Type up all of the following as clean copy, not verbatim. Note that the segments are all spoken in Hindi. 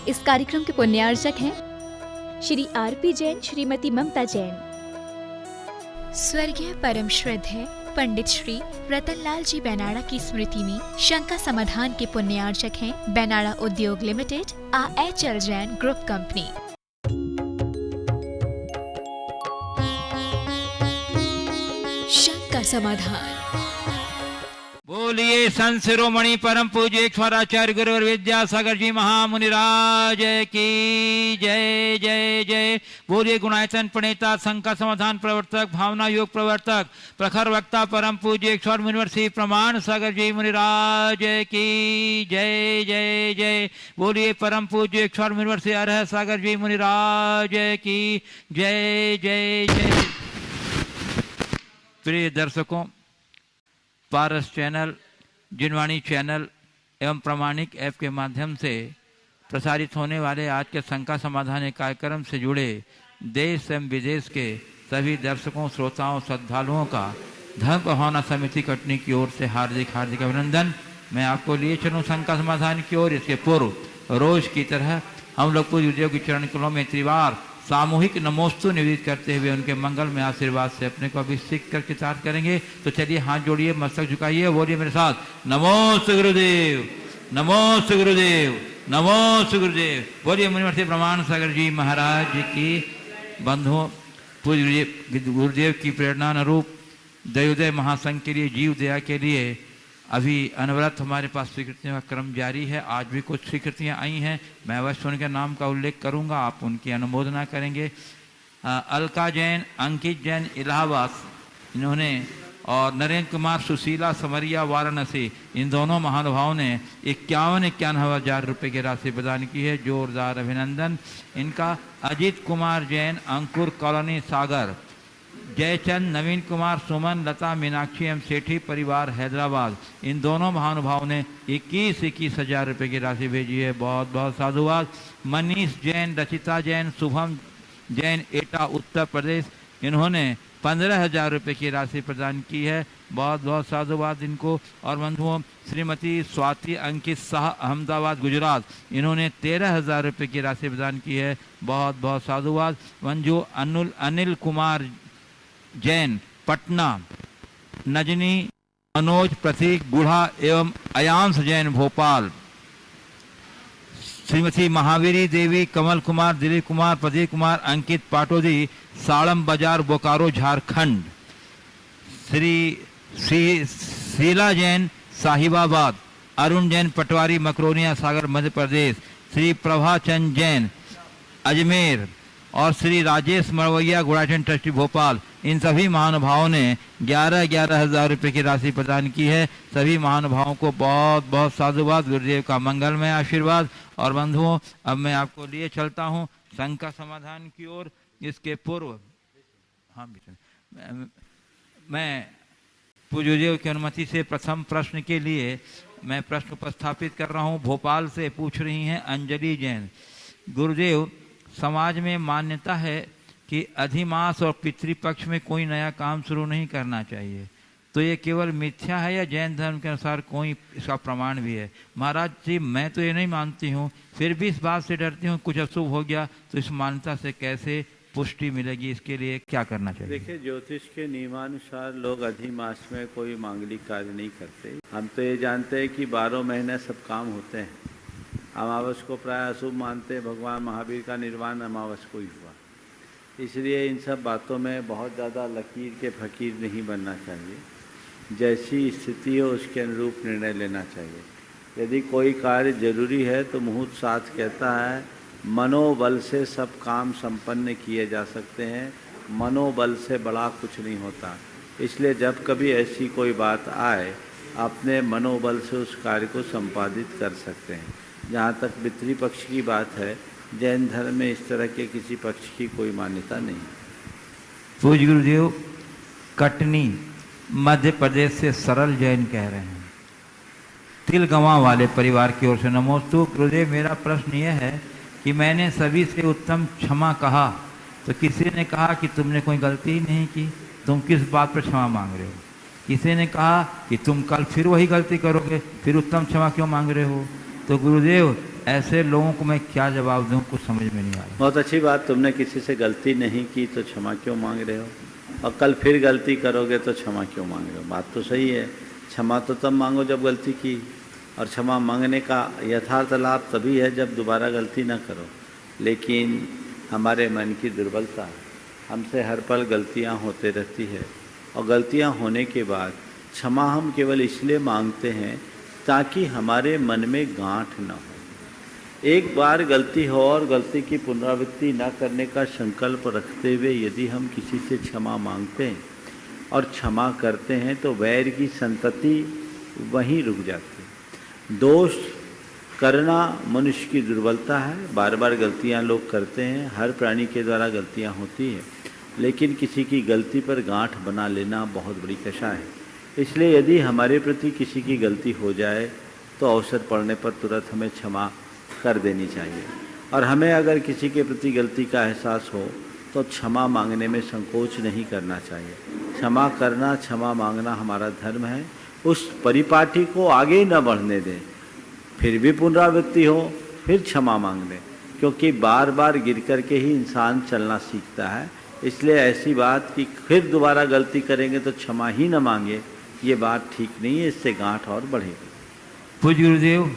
इस कार्यक्रम के पुण्यार्चक हैं श्री आरपी जैन, श्रीमती ममता जैन। स्वर्गीय परम श्रद्धेय पंडित श्री रतनलाल जी बेनाड़ा की स्मृति में शंका समाधान के पुण्यार्चक हैं Benada Udyog limited, AHL Jain group company. शंका समाधान। बोलिए संत शिरोमणि परम पूज्य ईश्वराचार्य गुरुवर विद्यासागर जी महामुनिराज की जय जय जय। बोलिए गुणायतन प्रणेता, शंका समाधान प्रवर्तक, भावना योग प्रवर्तक, प्रखर वक्ता परम पूज्य ईश्वर मुनिवर श्री प्रमाण सागर जी मुनिराज की जय जय जय। बोलिए परम पूज्य ईश्वर मुनिवर श्री अरह सागर जी मुनिराज की जय जय जय। प्रिय दर्शकों, पारस चैनल, जिनवाणी चैनल एवं प्रमाणिक ऐप के माध्यम से प्रसारित होने वाले आज के शंका समाधान कार्यक्रम से जुड़े देश एवं विदेश के सभी दर्शकों, श्रोताओं, श्रद्धालुओं का धर्म भावना समिति कटनी की ओर से हार्दिक हार्दिक अभिनंदन। मैं आपको लिए चलूँ शंका समाधान की ओर। इसके पूर्व रोज की तरह हम लोग पूज्य गुरुदेव की चरण कमलों में त्रिवार सामूहिक नमोस्तु निवेदित करते हुए उनके मंगल में आशीर्वाद से अपने को अभिषेक कर चितार्थ करेंगे। तो चलिए हाथ जोड़िए, मस्तक झुकाइए, बोलिए मेरे साथ, नमोस्तु गुरुदेव, नमोस्तु गुरुदेव, नमोस्तु गुरुदेव। बोलिए मुनिवर प्रमाण सागर जी महाराज जी की। बंधुओं, पूज्य गुरुदेव की प्रेरणा अनुरूप दयोदय महासंघ के लिए, जीव दया के लिए अभी अनवरत हमारे पास स्वीकृतियों का क्रम जारी है। आज भी कुछ स्वीकृतियाँ आई हैं, मैं अवश्य उनके नाम का उल्लेख करूंगा, आप उनकी अनुमोदना करेंगे। अलका जैन, अंकित जैन इलाहाबाद, इन्होंने, और नरेंद्र कुमार सुशीला समरिया वाराणसी, इन दोनों महानुभावों ने 51 हज़ार रुपये की राशि प्रदान की है। जोरदार अभिनंदन इनका। अजीत कुमार जैन, अंकुर कॉलोनी सागर, जयचंद, नवीन कुमार, सुमन, लता, मीनाक्षी एवं सेठी परिवार हैदराबाद, इन दोनों महानुभावों ने 21 हज़ार रुपये की राशि भेजी है। बहुत बहुत साधुवाद। मनीष जैन, रचिता जैन, शुभम जैन, एटा उत्तर प्रदेश, इन्होंने 15,000 रुपये की राशि प्रदान की है। बहुत बहुत साधुवाद इनको। और बंधुओं, श्रीमती स्वाति अंकित शाह, अहमदाबाद गुजरात, इन्होंने 13,000 रुपये की राशि प्रदान की है। बहुत बहुत साधुवाद। मंजू अनिल कुमार जैन, पटना, नजनी, मनोज, प्रतीक, गुढ़ा एवं अयांश जैन, भोपाल, श्रीमती महावीरी देवी, कमल कुमार, दिलीप कुमार, प्रदीप कुमार, अंकित पाटोदी, साड़म बाजार, बोकारो, झारखंड, श्री शीला जैन, साहिबाबाद, अरुण जैन, पटवारी, मकरोनिया सागर, मध्य प्रदेश, श्री प्रभा चंद जैन, अजमेर, और श्री राजेश मरवैया, गुड़ाचन ट्रस्टी, भोपाल, इन सभी महानुभावों ने 11 हज़ार रुपये की राशि प्रदान की है। सभी महानुभावों को बहुत बहुत साधुवाद, गुरुदेव का मंगलमय आशीर्वाद। और बंधुओं, अब मैं आपको लिए चलता हूँ शंका समाधान की ओर। इसके पूर्व मैं पूज्य गुरुदेव की अनुमति से प्रथम प्रश्न के लिए मैं प्रश्न उपस्थापित कर रहा हूँ। भोपाल से पूछ रही हैं अंजलि जैन। गुरुदेव, समाज में मान्यता है कि अधिमास और पितृपक्ष में कोई नया काम शुरू नहीं करना चाहिए, तो ये केवल मिथ्या है या जैन धर्म के अनुसार कोई इसका प्रमाण भी है? महाराज जी, मैं तो ये नहीं मानती हूँ, फिर भी इस बात से डरती हूँ कुछ अशुभ हो गया तो इस मान्यता से कैसे पुष्टि मिलेगी, इसके लिए क्या करना चाहिए? देखिए, ज्योतिष के नियमानुसार लोग अधिमास में कोई मांगलिक कार्य नहीं करते। हम तो ये जानते हैं कि 12 महीने सब काम होते हैं। अमावस को प्राय अशुभ मानते, भगवान महावीर का निर्वाण अमावस को ही हुआ, इसलिए इन सब बातों में बहुत ज़्यादा लकीर के फकीर नहीं बनना चाहिए। जैसी स्थिति हो उसके अनुरूप निर्णय लेना चाहिए। यदि कोई कार्य जरूरी है तो मुहूर्त शास्त्र कहता है मनोबल से सब काम संपन्न किए जा सकते हैं, मनोबल से बड़ा कुछ नहीं होता। इसलिए जब कभी ऐसी कोई बात आए, अपने मनोबल से उस कार्य को संपादित कर सकते हैं। जहाँ तक पितृपक्ष की बात है, जैन धर्म में इस तरह के किसी पक्ष की कोई मान्यता नहीं। पूज्य गुरुदेव, कटनी मध्य प्रदेश से सरल जैन कह रहे हैं, तिलगवां वाले परिवार की ओर से नमोस्तु। गुरुदेव, मेरा प्रश्न यह है कि मैंने सभी से उत्तम क्षमा कहा, तो किसी ने कहा कि तुमने कोई गलती नहीं की, तुम किस बात पर क्षमा मांग रहे हो? किसी ने कहा कि तुम कल फिर वही गलती करोगे, फिर उत्तम क्षमा क्यों मांग रहे हो? तो गुरुदेव, ऐसे लोगों को मैं क्या जवाब दूं, कुछ समझ में नहीं आ रहा। बहुत अच्छी बात, तुमने किसी से गलती नहीं की तो क्षमा क्यों मांग रहे हो, और कल फिर गलती करोगे तो क्षमा क्यों मांग रहे हो। बात तो सही है, क्षमा तो तब मांगो जब गलती की, और क्षमा मांगने का यथार्थ लाभ तभी है जब दोबारा गलती ना करो। लेकिन हमारे मन की दुर्बलता, हमसे हर पल गलतियां होते रहती है, और गलतियां होने के बाद क्षमा हम केवल इसलिए मांगते हैं ताकि हमारे मन में गांठ न हो। एक बार गलती हो और गलती की पुनरावृत्ति न करने का संकल्प रखते हुए यदि हम किसी से क्षमा मांगते हैं और क्षमा करते हैं तो वैर की संतति वहीं रुक जाती है। दोष करना मनुष्य की दुर्बलता है, बार बार गलतियां लोग करते हैं, हर प्राणी के द्वारा गलतियां होती है, लेकिन किसी की गलती पर गांठ बना लेना बहुत बड़ी कषा है। इसलिए यदि हमारे प्रति किसी की गलती हो जाए तो अवसर पड़ने पर तुरंत हमें क्षमा कर देनी चाहिए, और हमें अगर किसी के प्रति गलती का एहसास हो तो क्षमा मांगने में संकोच नहीं करना चाहिए। क्षमा करना, क्षमा मांगना हमारा धर्म है। उस परिपाटी को आगे न बढ़ने दें, फिर भी पुनरावृत्ति हो फिर क्षमा मांग लें, क्योंकि बार बार गिर करके ही इंसान चलना सीखता है। इसलिए ऐसी बात कि फिर दोबारा गलती करेंगे तो क्षमा ही न मांगे, ये बात ठीक नहीं है, इससे गांठ और बढ़ेगी। पूज्य गुरुदेव,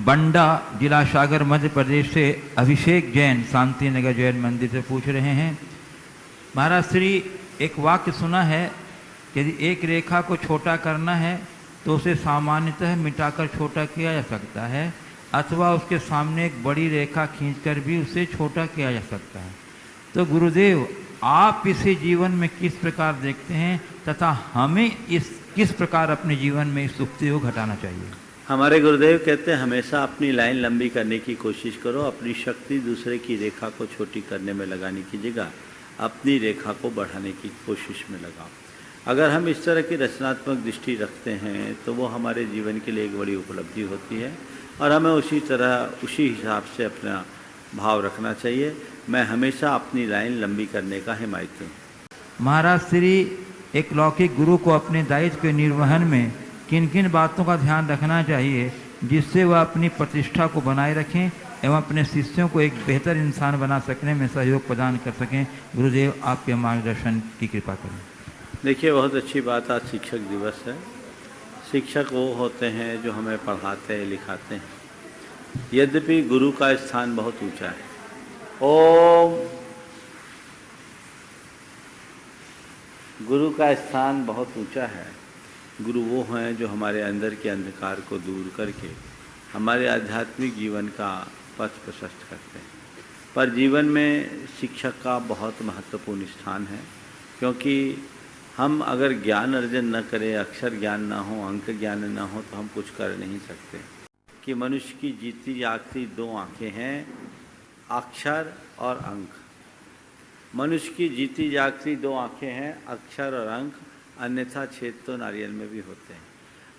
बंडा जिला सागर मध्य प्रदेश से अभिषेक जैन शांति नगर जैन मंदिर से पूछ रहे हैं, महाराज श्री एक वाक्य सुना है, यदि एक रेखा को छोटा करना है तो उसे सामान्यतः मिटाकर छोटा किया जा सकता है, अथवा उसके सामने एक बड़ी रेखा खींचकर भी उसे छोटा किया जा सकता है। तो गुरुदेव, आप इसे जीवन में किस प्रकार देखते हैं तथा हमें किस प्रकार अपने जीवन में इस उक्ति को घटाना चाहिए? हमारे गुरुदेव कहते हैं हमेशा अपनी लाइन लंबी करने की कोशिश करो, अपनी शक्ति दूसरे की रेखा को छोटी करने में लगाने की जगह अपनी रेखा को बढ़ाने की कोशिश में लगाओ। अगर हम इस तरह की रचनात्मक दृष्टि रखते हैं तो वो हमारे जीवन के लिए एक बड़ी उपलब्धि होती है, और हमें उसी हिसाब से अपना भाव रखना चाहिए। मैं हमेशा अपनी लाइन लंबी करने का हिमायती हूँ। महाराज श्री एक लौकिक गुरु को अपने दायित्व के निर्वहन में किन किन बातों का ध्यान रखना चाहिए जिससे वह अपनी प्रतिष्ठा को बनाए रखें एवं अपने शिष्यों को एक बेहतर इंसान बना सकने में सहयोग प्रदान कर सकें? गुरुदेव, आपके मार्गदर्शन की कृपा करें। देखिए, बहुत अच्छी बात, आज शिक्षक दिवस है। शिक्षक वो होते हैं जो हमें पढ़ाते हैं, लिखाते हैं। यद्यपि गुरु का स्थान बहुत ऊंचा है। ओम, गुरु का स्थान बहुत ऊंचा है। गुरु वो हैं जो हमारे अंदर के अंधकार को दूर करके हमारे आध्यात्मिक जीवन का पथ प्रशस्त करते हैं। पर जीवन में शिक्षक का बहुत महत्वपूर्ण स्थान है, क्योंकि हम अगर ज्ञान अर्जन न करें, अक्षर ज्ञान ना हो, अंक ज्ञान ना हो, तो हम कुछ कर नहीं सकते। कि मनुष्य की जीती जागती दो आँखें हैं, अक्षर और अंक। मनुष्य की जीती जागती दो आँखें हैं, अक्षर और अंक, अन्यथा छेद तो नारियल में भी होते हैं।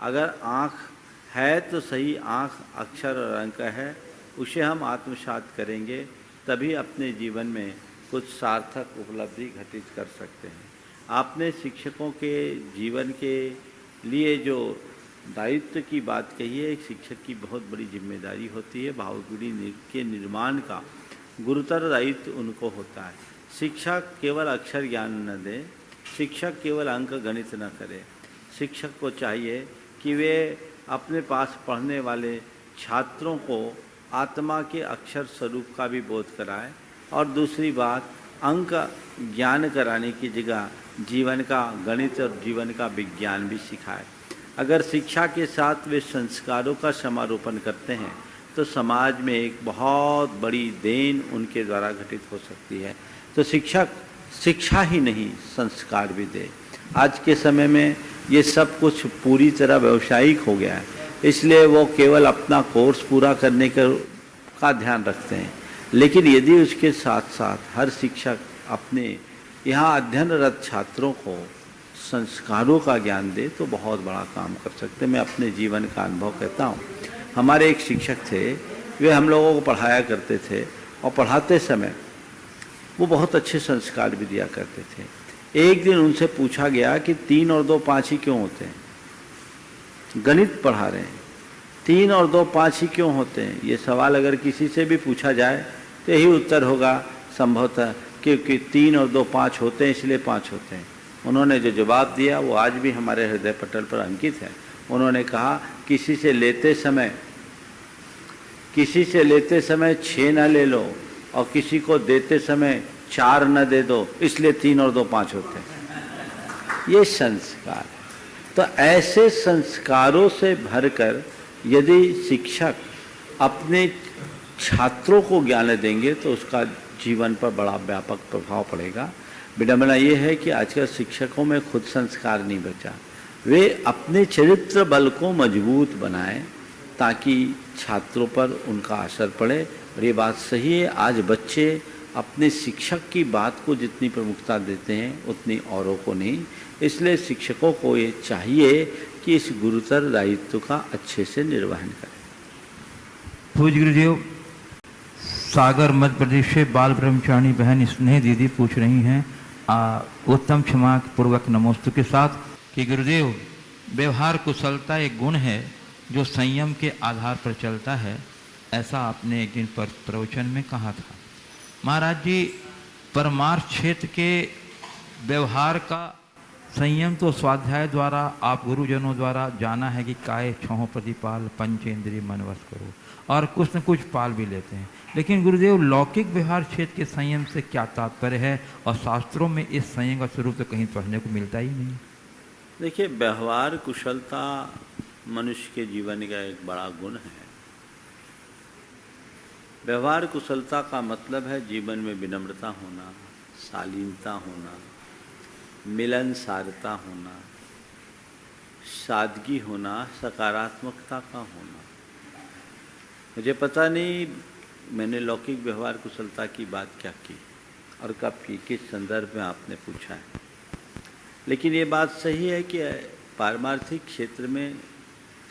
अगर आँख है तो सही, आँख अक्षर और अंक है, उसे हम आत्मसात करेंगे तभी अपने जीवन में कुछ सार्थक उपलब्धि घटित कर सकते हैं। आपने शिक्षकों के जीवन के लिए जो दायित्व की बात कही है, एक शिक्षक की बहुत बड़ी जिम्मेदारी होती है। भावपीढ़ी के निर्माण का गुरुतर दायित्व उनको होता है। शिक्षक केवल अक्षर ज्ञान न दे, शिक्षक केवल अंक गणित न करे। शिक्षक को चाहिए कि वे अपने पास पढ़ने वाले छात्रों को आत्मा के अक्षर स्वरूप का भी बोध कराए, और दूसरी बात, अंक ज्ञान कराने की जगह जीवन का गणित और जीवन का विज्ञान भी सिखाए। अगर शिक्षा के साथ वे संस्कारों का समारोपण करते हैं तो समाज में एक बहुत बड़ी देन उनके द्वारा घटित हो सकती है। तो शिक्षक शिक्षा ही नहीं, संस्कार भी दे। आज के समय में ये सब कुछ पूरी तरह व्यावसायिक हो गया है, इसलिए वो केवल अपना कोर्स पूरा करने का ध्यान रखते हैं। लेकिन यदि उसके साथ साथ हर शिक्षक अपने यहाँ अध्ययनरत छात्रों को संस्कारों का ज्ञान दे तो बहुत बड़ा काम कर सकते हैं। मैं अपने जीवन का अनुभव कहता हूँ। हमारे एक शिक्षक थे, वे हम लोगों को पढ़ाया करते थे, और पढ़ाते समय वो बहुत अच्छे संस्कार भी दिया करते थे। एक दिन उनसे पूछा गया कि 3 और 2 5 ही क्यों होते हैं? गणित पढ़ा रहे हैं, 3 और 2 5 ही क्यों होते हैं? ये सवाल अगर किसी से भी पूछा जाए तो यही उत्तर होगा संभवतः, क्योंकि 3 और 2 5 होते हैं, इसलिए 5 होते हैं। उन्होंने जो जवाब दिया वो आज भी हमारे हृदय पटल पर अंकित है। उन्होंने कहा किसी से लेते समय 6 न ले लो और किसी को देते समय 4 न दे दो, इसलिए 3 और 2 5 होते हैं। ये संस्कार। तो ऐसे संस्कारों से भरकर यदि शिक्षक अपने छात्रों को ज्ञान देंगे तो उसका जीवन पर बड़ा व्यापक प्रभाव पड़ेगा। विडंबना ये है कि आजकल शिक्षकों में खुद संस्कार नहीं बचा। वे अपने चरित्र बल को मजबूत बनाएं ताकि छात्रों पर उनका असर पड़े। और ये बात सही है, आज बच्चे अपने शिक्षक की बात को जितनी प्रमुखता देते हैं उतनी औरों को नहीं। इसलिए शिक्षकों को ये चाहिए कि इस गुरुतर दायित्व का अच्छे से निर्वहन करें। पूज्य गुरुदेव, सागर मध्य प्रदेश से बाल ब्रह्मचारिणी बहन स्नेह दीदी पूछ रही हैं उत्तम क्षमा पूर्वक नमोस्तु के साथ कि गुरुदेव, व्यवहार कुशलता एक गुण है जो संयम के आधार पर चलता है, ऐसा आपने एक दिन पर प्रवचन में कहा था। महाराज जी, परमार्थ क्षेत्र के व्यवहार का संयम तो स्वाध्याय द्वारा, आप गुरुजनों द्वारा जाना है कि काय छहों प्रतिपाल पंचेंद्रिय मनवश करो, और कुछ न कुछ पाल भी लेते हैं। लेकिन गुरुदेव, लौकिक व्यवहार क्षेत्र के संयम से क्या तात्पर्य है? और शास्त्रों में इस संयम का स्वरूप तो कहीं पढ़ने को मिलता ही नहीं। देखिए, व्यवहार कुशलता मनुष्य के जीवन का एक बड़ा गुण है। व्यवहार कुशलता का मतलब है जीवन में विनम्रता होना, शालीनता होना, मिलनसारता होना, सादगी होना, सकारात्मकता का होना। मुझे पता नहीं मैंने लौकिक व्यवहार कुशलता की बात क्या की और कब की, किस संदर्भ में आपने पूछा है। लेकिन ये बात सही है कि पारमार्थिक क्षेत्र में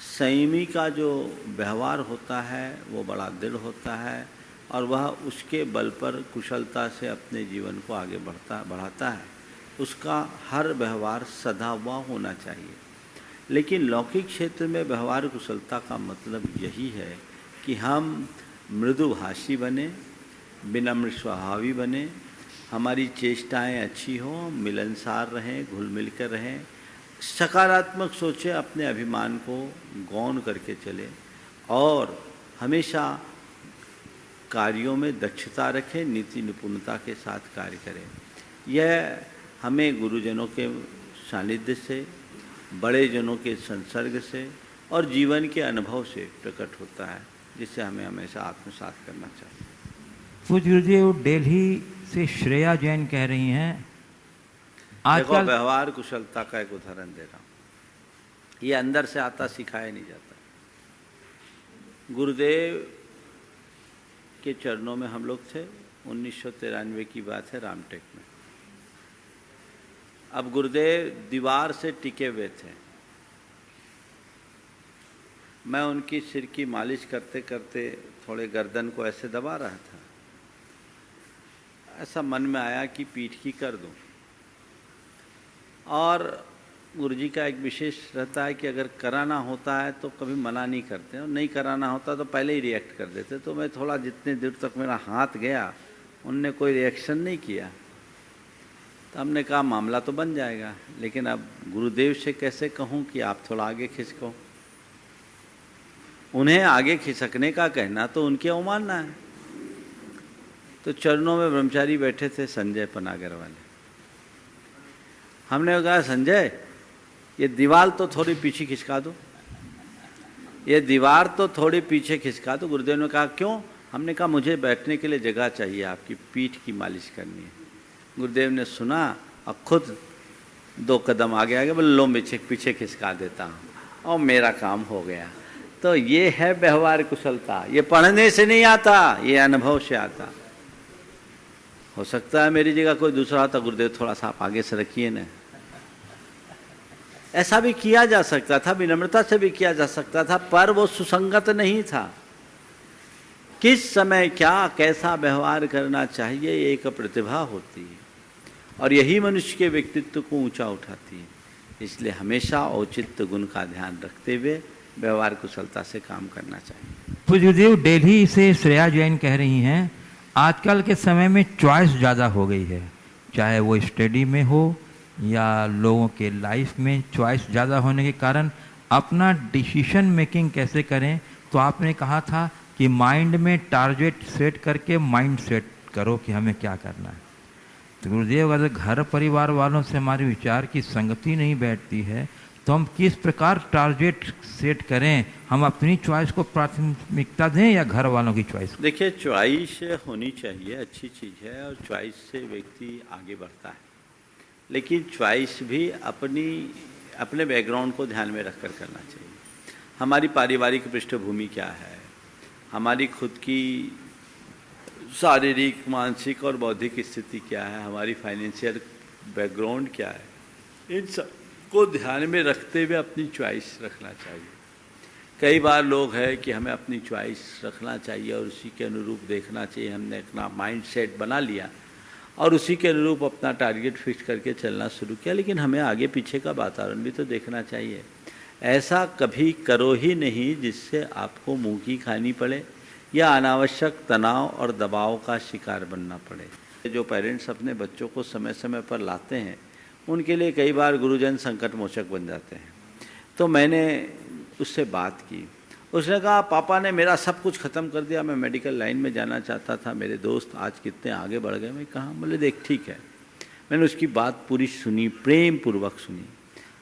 संयमी का जो व्यवहार होता है वो बड़ा दृढ़ होता है और वह उसके बल पर कुशलता से अपने जीवन को आगे बढ़ाता है। उसका हर व्यवहार सधा हुआ होना चाहिए। लेकिन लौकिक क्षेत्र में व्यवहार कुशलता का मतलब यही है कि हम मृदुभाषी बने, विनम्र स्वभावी बने, हमारी चेष्टाएं अच्छी हों, मिलनसार रहें, घुल मिल कर रहें, सकारात्मक सोचें, अपने अभिमान को गौण करके चलें और हमेशा कार्यों में दक्षता रखें, नीति निपुणता के साथ कार्य करें। यह हमें गुरुजनों के सानिध्य से, बड़े जनों के संसर्ग से और जीवन के अनुभव से प्रकट होता है, जिसे हमें हमेशा आत्मसात करना चाहिए। पूज्य गुरुदेव, दिल्ली से श्रेया जैन कह रही हैं, देखो, व्यवहार कुशलता का एक उदाहरण दे रहा हूँ। ये अंदर से आता, सिखाया नहीं जाता। गुरुदेव के चरणों में हम लोग थे, 1993 की बात है, रामटेक में। अब गुरुदेव दीवार से टिके हुए थे। मैं उनकी सिर की मालिश करते करते थोड़े गर्दन को ऐसे दबा रहा था। ऐसा मन में आया कि पीठ की कर दूं। और गुरुजी का एक विशेष रहता है कि अगर कराना होता है तो कभी मना नहीं करते, और नहीं कराना होता तो पहले ही रिएक्ट कर देते। तो मैं थोड़ा, जितने देर तक मेरा हाथ गया, उनने कोई रिएक्शन नहीं किया। तो हमने कहा मामला तो बन जाएगा, लेकिन अब गुरुदेव से कैसे कहूँ कि आप थोड़ा आगे खिसको। उन्हें आगे खिसकने का कहना तो उनकी अवमानना है। तो चरणों में ब्रह्मचारी बैठे थे, संजय पनागर वाले। हमने कहा, संजय ये दीवार तो थोड़ी पीछे खिसका दो, ये दीवार तो थोड़ी पीछे खिसका दो। गुरुदेव ने कहा क्यों? हमने कहा मुझे बैठने के लिए जगह चाहिए, आपकी पीठ की मालिश करनी है। गुरुदेव ने सुना और खुद 2 कदम आगे आगे बोले, लो पीछे खिसका देता हूँ, और मेरा काम हो गया। तो ये है व्यवहार कुशलता। ये पढ़ने से नहीं आता, ये अनुभव से आता। हो सकता है मेरी जगह कोई दूसरा होता, गुरुदेव थोड़ा सा आप आगे से रखिए ना। ऐसा भी किया जा सकता था, विनम्रता से भी किया जा सकता था, पर वो सुसंगत नहीं था। किस समय क्या कैसा व्यवहार करना चाहिए, ये एक प्रतिभा होती है और यही मनुष्य के व्यक्तित्व को ऊंचा उठाती है। इसलिए हमेशा औचित्य गुण का ध्यान रखते हुए व्यवहार कुशलता से काम करना चाहिए। पूज्यदेव, दिल्ली से श्रेया जैन कह रही हैं, आजकल के समय में चॉइस ज़्यादा हो गई है, चाहे वो स्टडी में हो या लोगों के लाइफ में चॉइस ज़्यादा होने के कारण अपना डिसीजन मेकिंग कैसे करें। तो आपने कहा था कि माइंड में टारगेट सेट करके माइंड सेट करो कि हमें क्या करना है। तो गुरुदेव, अगर घर परिवार वालों से हमारे विचार की संगति नहीं बैठती है तो हम किस प्रकार टारगेट सेट करें? हम अपनी चॉइस को प्राथमिकता दें या घर वालों की चॉइस? देखिए, चॉइस होनी चाहिए, अच्छी चीज़ है, और चॉइस से व्यक्ति आगे बढ़ता है, लेकिन चॉइस भी अपने बैकग्राउंड को ध्यान में रखकर करना चाहिए। हमारी पारिवारिक पृष्ठभूमि क्या है, हमारी खुद की शारीरिक, मानसिक और बौद्धिक स्थिति क्या है, हमारी फाइनेंशियल बैकग्राउंड क्या है, इन सब को ध्यान में रखते हुए अपनी चॉइस रखना चाहिए। कई बार लोग हैं कि हमें अपनी चॉइस रखना चाहिए और उसी के अनुरूप देखना चाहिए, हमने अपना माइंड सेट बना लिया और उसी के अनुरूप अपना टारगेट फिक्स करके चलना शुरू किया, लेकिन हमें आगे पीछे का वातावरण भी तो देखना चाहिए। ऐसा कभी करो ही नहीं जिससे आपको मुँह की खानी पड़े या अनावश्यक तनाव और दबाव का शिकार बनना पड़े। जो पेरेंट्स अपने बच्चों को समय समय पर लाते हैं, उनके लिए कई बार गुरुजन संकट मोचक बन जाते हैं। तो मैंने उससे बात की, उसने कहा पापा ने मेरा सब कुछ ख़त्म कर दिया, मैं मेडिकल लाइन में जाना चाहता था, मेरे दोस्त आज कितने आगे बढ़ गए। मैं कहा, बोले देख ठीक है। मैंने उसकी बात पूरी सुनी, प्रेम पूर्वक सुनी।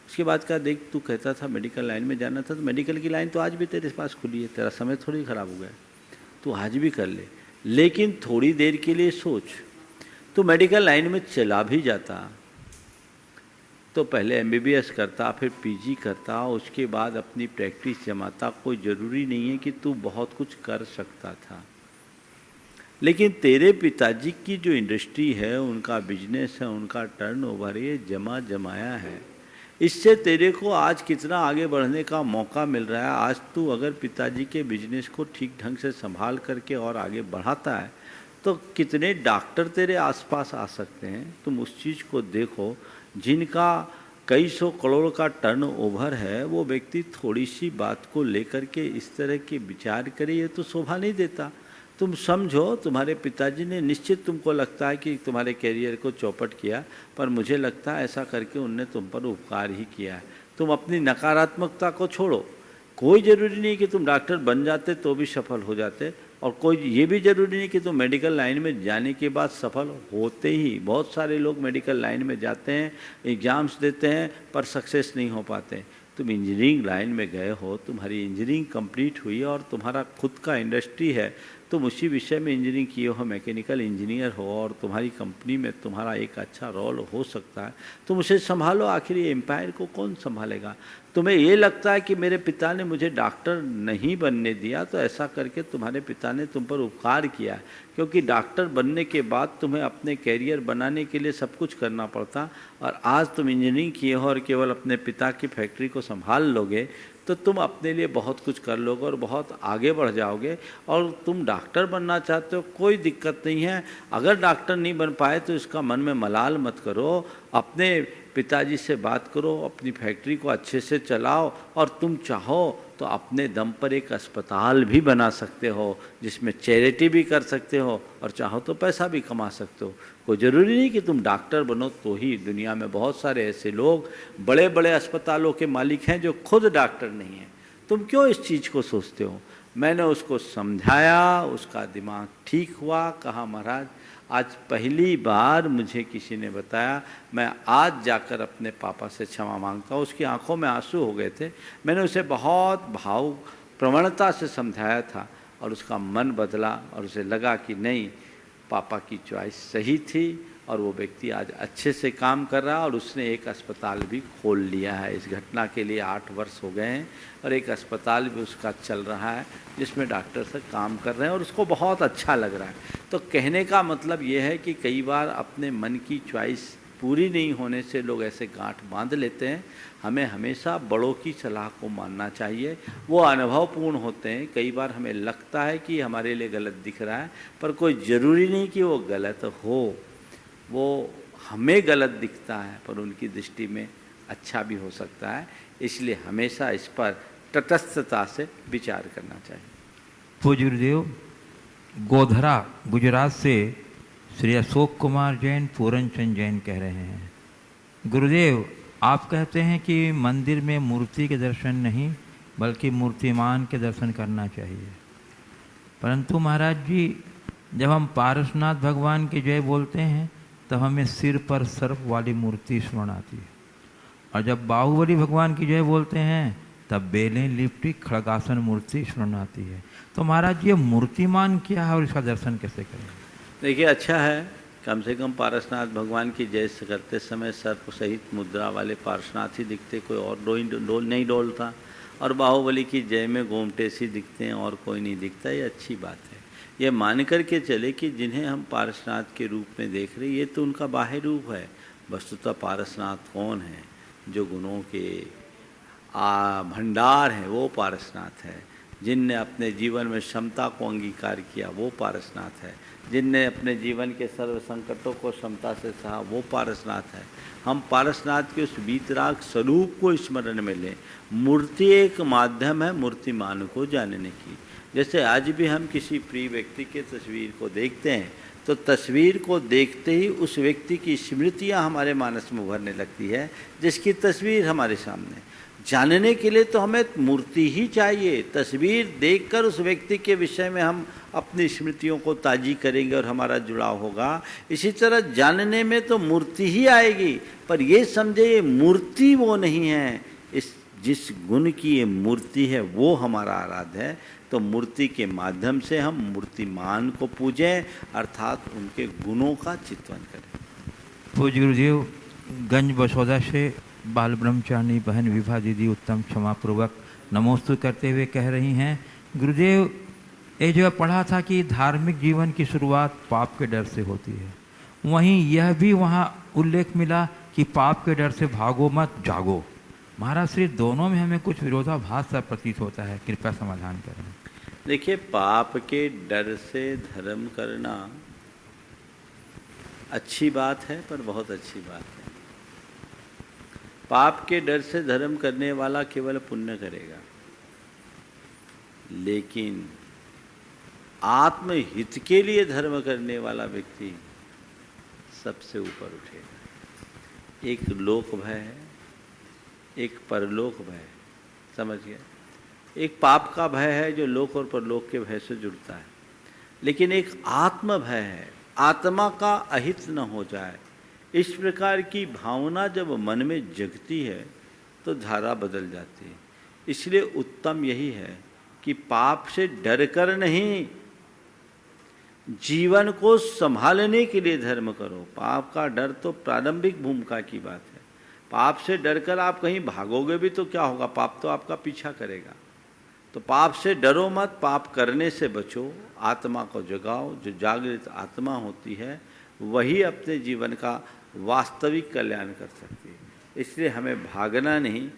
उसके बाद कहा, देख तू कहता था मेडिकल लाइन में जाना था, तो मेडिकल की लाइन तो आज भी तेरे पास खुली है, तेरा समय थोड़ी ख़राब हो गया, तू आज भी कर ले, लेकिन थोड़ी देर के लिए सोच, तू मेडिकल लाइन में चला भी जाता तो पहले एमबीबीएस करता, फिर पीजी करता, उसके बाद अपनी प्रैक्टिस जमाता। कोई ज़रूरी नहीं है कि तू बहुत कुछ कर सकता था, लेकिन तेरे पिताजी की जो इंडस्ट्री है, उनका बिजनेस है, उनका टर्नओवर, ये जमाया है, इससे तेरे को आज कितना आगे बढ़ने का मौका मिल रहा है। आज तू अगर पिताजी के बिजनेस को ठीक ढंग से संभाल करके और आगे बढ़ाता है तो कितने डॉक्टर तेरे आसपास आ सकते हैं। तुम उस चीज़ को देखो, जिनका कई सौ करोड़ का टर्नओवर है, वो व्यक्ति थोड़ी सी बात को लेकर के इस तरह के विचार करे, ये तो शोभा नहीं देता। तुम समझो, तुम्हारे पिताजी ने निश्चित, तुमको लगता है कि तुम्हारे कैरियर को चौपट किया, पर मुझे लगता है ऐसा करके उनने तुम पर उपकार ही किया है। तुम अपनी नकारात्मकता को छोड़ो। कोई ज़रूरी नहीं कि तुम डॉक्टर बन जाते तो भी सफल हो जाते, और कोई ये भी ज़रूरी नहीं कि तुम मेडिकल लाइन में जाने के बाद सफल होते ही। बहुत सारे लोग मेडिकल लाइन में जाते हैं, एग्ज़ाम्स देते हैं, पर सक्सेस नहीं हो पाते। तुम इंजीनियरिंग लाइन में गए हो, तुम्हारी इंजीनियरिंग कंप्लीट हुई और तुम्हारा खुद का इंडस्ट्री है, तुम उसी विषय में इंजीनियरिंग किए हो, मैकेनिकल इंजीनियर हो, और तुम्हारी कंपनी में तुम्हारा एक अच्छा रोल हो सकता है, तुम उसे संभालो। आखिर ये एम्पायर को कौन संभालेगा? तुम्हें ये लगता है कि मेरे पिता ने मुझे डॉक्टर नहीं बनने दिया, तो ऐसा करके तुम्हारे पिता ने तुम पर उपकार किया है, क्योंकि डॉक्टर बनने के बाद तुम्हें अपने कैरियर बनाने के लिए सब कुछ करना पड़ता, और आज तुम इंजीनियरिंग किए हो और केवल अपने पिता की फैक्ट्री को संभाल लोगे तो तुम अपने लिए बहुत कुछ कर लोगे और बहुत आगे बढ़ जाओगे। और तुम डॉक्टर बनना चाहते हो, कोई दिक्कत नहीं है। अगर डॉक्टर नहीं बन पाए तो इसका मन में मलाल मत करो, अपने पिताजी से बात करो, अपनी फैक्ट्री को अच्छे से चलाओ, और तुम चाहो तो अपने दम पर एक अस्पताल भी बना सकते हो, जिसमें चैरिटी भी कर सकते हो, और चाहो तो पैसा भी कमा सकते हो। कोई ज़रूरी नहीं कि तुम डॉक्टर बनो तो ही। दुनिया में बहुत सारे ऐसे लोग बड़े बड़े अस्पतालों के मालिक हैं जो खुद डॉक्टर नहीं हैं। तुम क्यों इस चीज़ को सोचते हो? मैंने उसको समझाया, उसका दिमाग ठीक हुआ। कहा, महाराज आज पहली बार मुझे किसी ने बताया, मैं आज जाकर अपने पापा से क्षमा मांगता हूँ। उसकी आंखों में आंसू हो गए थे। मैंने उसे बहुत भाव प्रवणता से समझाया था और उसका मन बदला और उसे लगा कि नहीं, पापा की चॉइस सही थी, और वो व्यक्ति आज अच्छे से काम कर रहा है और उसने एक अस्पताल भी खोल लिया है। इस घटना के लिए 8 वर्ष हो गए हैं और एक अस्पताल भी उसका चल रहा है जिसमें डॉक्टर से काम कर रहे हैं और उसको बहुत अच्छा लग रहा है। तो कहने का मतलब ये है कि कई बार अपने मन की चॉइस पूरी नहीं होने से लोग ऐसे गांठ बांध लेते हैं। हमें हमेशा बड़ों की सलाह को मानना चाहिए, वो अनुभवपूर्ण होते हैं। कई बार हमें लगता है कि हमारे लिए गलत दिख रहा है, पर कोई ज़रूरी नहीं कि वो गलत हो। वो हमें गलत दिखता है पर उनकी दृष्टि में अच्छा भी हो सकता है। इसलिए हमेशा इस पर तटस्थता से विचार करना चाहिए। पूज्य गुरुदेव, गोधरा गुजरात से श्री अशोक कुमार जैन पूरनचंद जैन कह रहे हैं, गुरुदेव आप कहते हैं कि मंदिर में मूर्ति के दर्शन नहीं बल्कि मूर्तिमान के दर्शन करना चाहिए, परंतु महाराज जी जब हम पारसनाथ भगवान की जय बोलते हैं तब हमें सिर पर सर्प वाली मूर्ति स्मरण आती है, और जब बाहुबली भगवान की जय बोलते हैं तब बेलें लिपटी खड़गासन मूर्ति स्मरण आती है। तो महाराज ये मूर्तिमान क्या है और इसका दर्शन कैसे करें? देखिए, अच्छा है, कम से कम पारसनाथ भगवान की जय से करते समय सर्प सहित मुद्रा वाले पारसनाथ ही दिखते, कोई और नहीं डोलता, और बाहुबली की जय में गोमटे सी दिखते हैं और कोई नहीं दिखता। ये अच्छी बात है। ये मान कर के चले कि जिन्हें हम पारसनाथ के रूप में देख रहे, ये तो उनका बाह्य रूप है। वस्तुतः पारसनाथ कौन है? जो गुणों के भंडार है वो पारसनाथ है। जिनने अपने जीवन में क्षमता को अंगीकार किया वो पारसनाथ है। जिनने अपने जीवन के सर्व संकटों को क्षमता से सहा वो पारसनाथ है। हम पारसनाथ के उस वीतराग स्वरूप को स्मरण में लें। मूर्ति एक माध्यम है मूर्तिमान को जानने की। जैसे आज भी हम किसी प्रिय व्यक्ति के तस्वीर को देखते हैं तो तस्वीर को देखते ही उस व्यक्ति की स्मृतियाँ हमारे मानस में उभरने लगती है, जिसकी तस्वीर हमारे सामने। जानने के लिए तो हमें मूर्ति ही चाहिए। तस्वीर देखकर उस व्यक्ति के विषय में हम अपनी स्मृतियों को ताजी करेंगे और हमारा जुड़ाव होगा। इसी तरह जानने में तो मूर्ति ही आएगी, पर ये समझे ये मूर्ति वो नहीं है, इस जिस गुण की ये मूर्ति है वो हमारा आराध्य है। तो मूर्ति के माध्यम से हम मूर्तिमान को पूजें, अर्थात उनके गुणों का चिंतन करें। पूज्य गुरुदेव, गंज बसौदा से बाल ब्रह्मचारिणी बहन विभा दीदी उत्तम क्षमापूर्वक नमोस्तु करते हुए कह रही हैं, गुरुदेव ये जो पढ़ा था कि धार्मिक जीवन की शुरुआत पाप के डर से होती है, वहीं यह भी वहाँ उल्लेख मिला कि पाप के डर से भागो मत जागो। महाराज श्री दोनों में हमें कुछ विरोधाभास सा प्रतीत होता है, कृपया समाधान करें। देखिए, पाप के डर से धर्म करना अच्छी बात है, पर बहुत अच्छी बात है। पाप के डर से धर्म करने वाला केवल पुण्य करेगा, लेकिन आत्महित के लिए धर्म करने वाला व्यक्ति सबसे ऊपर उठेगा। एक लोक भय है, एक परलोक भय है, समझ गया? एक पाप का भय है जो लोक और परलोक के भय से जुड़ता है, लेकिन एक आत्म भय है, आत्मा का अहित न हो जाए। इस प्रकार की भावना जब मन में जगती है तो धारा बदल जाती है। इसलिए उत्तम यही है कि पाप से डर कर नहीं, जीवन को संभालने के लिए धर्म करो। पाप का डर तो प्रारंभिक भूमिका की बात है। पाप से डरकर आप कहीं भागोगे भी तो क्या होगा? पाप तो आपका पीछा करेगा। तो पाप से डरो मत, पाप करने से बचो, आत्मा को जगाओ। जो जागृत आत्मा होती है वही अपने जीवन का वास्तविक कल्याण कर सकती है। इसलिए हमें भागना नहीं,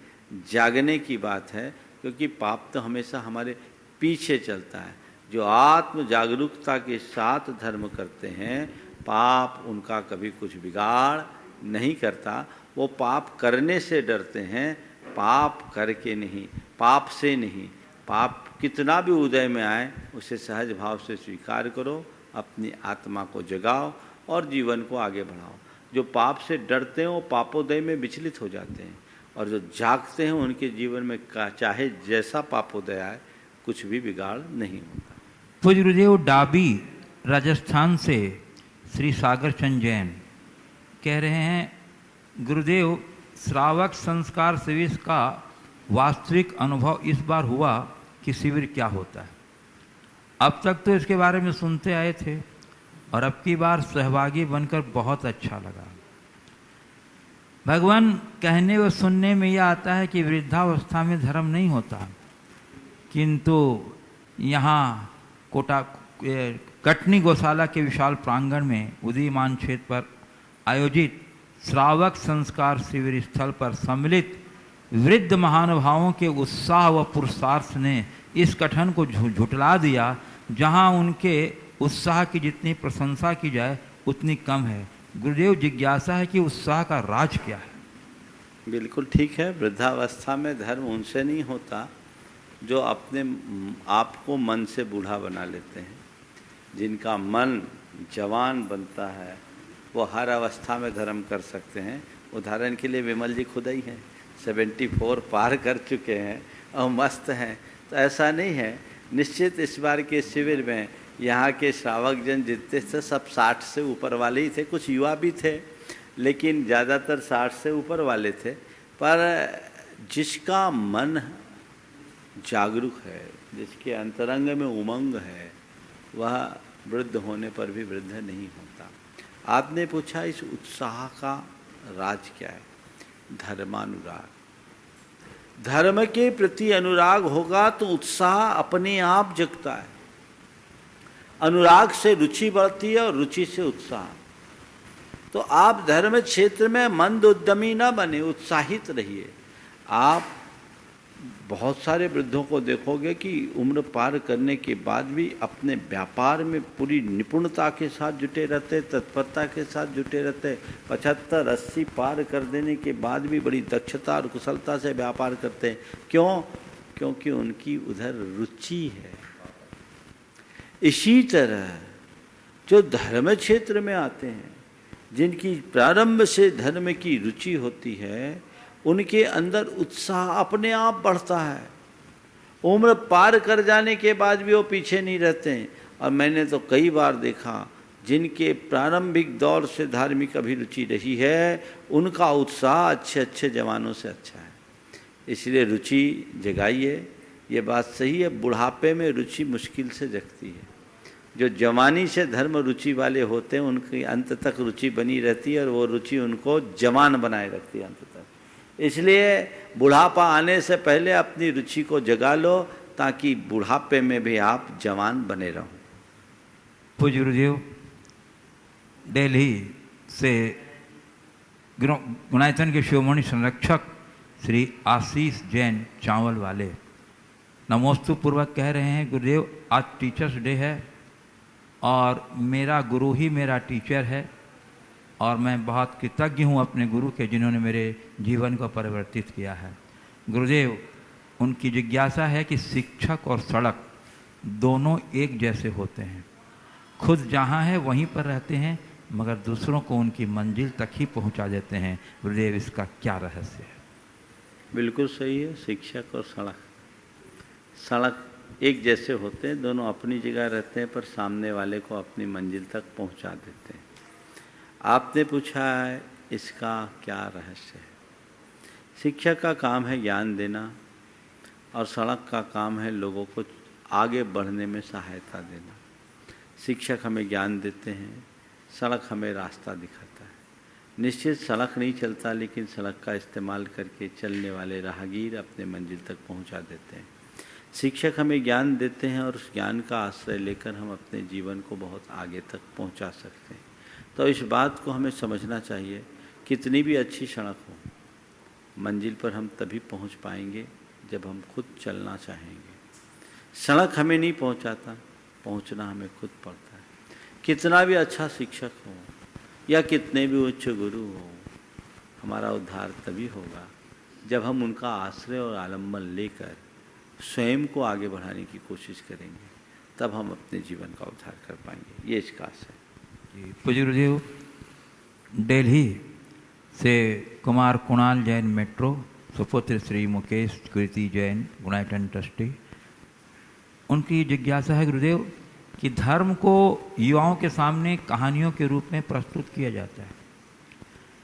जागने की बात है, क्योंकि पाप तो हमेशा हमारे पीछे चलता है। जो आत्म जागरूकता के साथ धर्म करते हैं, पाप उनका कभी कुछ बिगाड़ नहीं करता। वो पाप करने से डरते हैं, पाप करके नहीं, पाप से नहीं। पाप कितना भी उदय में आए उसे सहज भाव से स्वीकार करो, अपनी आत्मा को जगाओ और जीवन को आगे बढ़ाओ। जो पाप से डरते हैं वो पापोदय में विचलित हो जाते हैं, और जो जागते हैं उनके जीवन में चाहे जैसा पापोदय आए कुछ भी बिगाड़ नहीं होता। पूज्य गुरुदेव, डाबी राजस्थान से श्री सागर चंद जैन कह रहे हैं, गुरुदेव श्रावक संस्कार शिविर का वास्तविक अनुभव इस बार हुआ कि शिविर क्या होता है। अब तक तो इसके बारे में सुनते आए थे और अब की बार सहभागी बनकर बहुत अच्छा लगा। भगवान कहने व सुनने में यह आता है कि वृद्धावस्था में धर्म नहीं होता, किंतु यहाँ कटनी गौशाला के विशाल प्रांगण में उदीयमान क्षेत्र पर आयोजित श्रावक संस्कार शिविर स्थल पर सम्मिलित वृद्ध महानुभावों के उत्साह व पुरुषार्थ ने इस कथन को झुठला दिया, जहाँ उनके उत्साह की जितनी प्रशंसा की जाए उतनी कम है। गुरुदेव, जिज्ञासा है कि उत्साह का राज क्या है? बिल्कुल ठीक है। वृद्धावस्था में धर्म उनसे नहीं होता जो अपने आप को मन से बूढ़ा बना लेते हैं, जिनका मन जवान बनता है, वो हर अवस्था में धर्म कर सकते हैं। उदाहरण के लिए विमल जी खुद ही हैं, 74 पार कर चुके हैं और मस्त हैं। तो ऐसा नहीं है। निश्चित इस बार के शिविर में यहाँ के श्रावक जन जितने थे सब 60 से ऊपर वाले ही थे, कुछ युवा भी थे, लेकिन ज़्यादातर 60 से ऊपर वाले थे। पर जिसका मन जागरूक है, जिसके अंतरंग में उमंग है, वह वृद्ध होने पर भी वृद्ध नहीं होता। आपने पूछा इस उत्साह का राज क्या है? धर्मानुराग। धर्म के प्रति अनुराग होगा तो उत्साह अपने आप जगता है। अनुराग से रुचि बढ़ती है और रुचि से उत्साह। तो आप धर्म क्षेत्र में मंद उद्यमी न बने, उत्साहित रहिए। आप बहुत सारे वृद्धों को देखोगे कि उम्र पार करने के बाद भी अपने व्यापार में पूरी निपुणता के साथ जुटे रहते, तत्परता के साथ जुटे रहते। 75-80 पार कर देने के बाद भी बड़ी दक्षता और कुशलता से व्यापार करते हैं। क्यों? क्योंकि उनकी उधर रुचि है। इसी तरह जो धर्म क्षेत्र में आते हैं, जिनकी प्रारंभ से धर्म की रुचि होती है, उनके अंदर उत्साह अपने आप बढ़ता है। उम्र पार कर जाने के बाद भी वो पीछे नहीं रहते हैं। और मैंने तो कई बार देखा, जिनके प्रारंभिक दौर से धार्मिक अभिरुचि रही है, उनका उत्साह अच्छे अच्छे जवानों से अच्छा है। इसलिए रुचि जगाइए। ये बात सही है, बुढ़ापे में रुचि मुश्किल से जगती है। जो जवानी से धर्म रुचि वाले होते हैं, उनकी अंत तक रुचि बनी रहती है और वो रुचि उनको जवान बनाए रखती है अंत तक। इसलिए बुढ़ापा आने से पहले अपनी रुचि को जगा लो, ताकि बुढ़ापे में भी आप जवान बने रहो। पूज्य गुरुदेव, दिल्ली से गुणायतन के शिरोमणि संरक्षक श्री आशीष जैन चावल वाले नमोस्तु पूर्वक कह रहे हैं, गुरुदेव आज टीचर्स डे है और मेरा गुरु ही मेरा टीचर है और मैं बहुत कृतज्ञ हूँ अपने गुरु के, जिन्होंने मेरे जीवन को परिवर्तित किया है। गुरुदेव, उनकी जिज्ञासा है कि शिक्षक और सड़क दोनों एक जैसे होते हैं, खुद जहाँ है वहीं पर रहते हैं, मगर दूसरों को उनकी मंजिल तक ही पहुँचा देते हैं। गुरुदेव, इसका क्या रहस्य है? बिल्कुल सही है। शिक्षक और सड़क एक जैसे होते हैं, दोनों अपनी जगह रहते हैं, पर सामने वाले को अपनी मंजिल तक पहुंचा देते हैं। आपने पूछा है इसका क्या रहस्य है? शिक्षक का काम है ज्ञान देना और सड़क का काम है लोगों को आगे बढ़ने में सहायता देना। शिक्षक हमें ज्ञान देते हैं, सड़क हमें रास्ता दिखाता है। निश्चित सड़क नहीं चलता, लेकिन सड़क का इस्तेमाल करके चलने वाले राहगीर अपने मंजिल तक पहुंचा देते हैं। शिक्षक हमें ज्ञान देते हैं और उस ज्ञान का आश्रय लेकर हम अपने जीवन को बहुत आगे तक पहुंचा सकते हैं। तो इस बात को हमें समझना चाहिए, कितनी भी अच्छी सड़क हो, मंजिल पर हम तभी पहुंच पाएंगे जब हम खुद चलना चाहेंगे। सड़क हमें नहीं पहुंचाता, पहुंचना हमें खुद पड़ता है। कितना भी अच्छा शिक्षक हो या कितने भी उच्च गुरु हो, हमारा उद्धार तभी होगा जब हम उनका आश्रय और आलम्बन लेकर स्वयं को आगे बढ़ाने की कोशिश करेंगे, तब हम अपने जीवन का उद्धार कर पाएंगे। ये इसका आशय है। पूज्य गुरुदेव, दिल्ली से कुमार कुणाल जैन मेट्रो, सुपुत्र श्री मुकेश कृति जैन गुणायतन ट्रस्टी, उनकी जिज्ञासा है गुरुदेव कि धर्म को युवाओं के सामने कहानियों के रूप में प्रस्तुत किया जाता है।